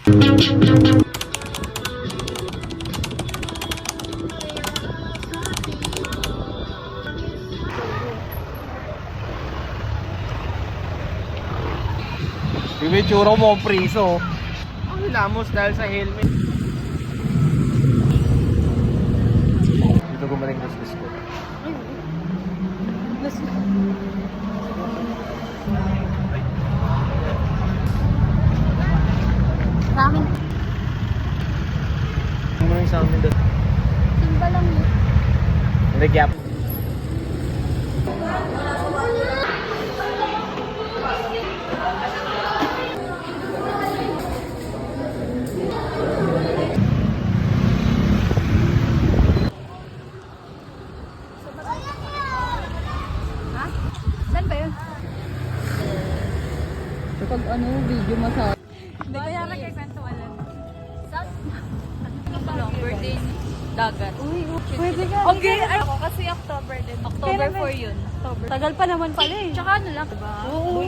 Yung itsura mo ang priso. Ang lamos dahil sa helmet. Dito gumaling gusto ko. Sa akin. Ano mo yung sa amin doon? Simba lang yun. Nagyap. Ha? Saan ba yun? Pag ano, video massage. Hindi ko yan nagkikwentualan. Saan? Birthday ni Dagat. Uy, pwede ka. Okay, ako kasi October din. October 4 yun. October. Tagal pa naman pala eh. Tsaka ano lang, diba? Oo.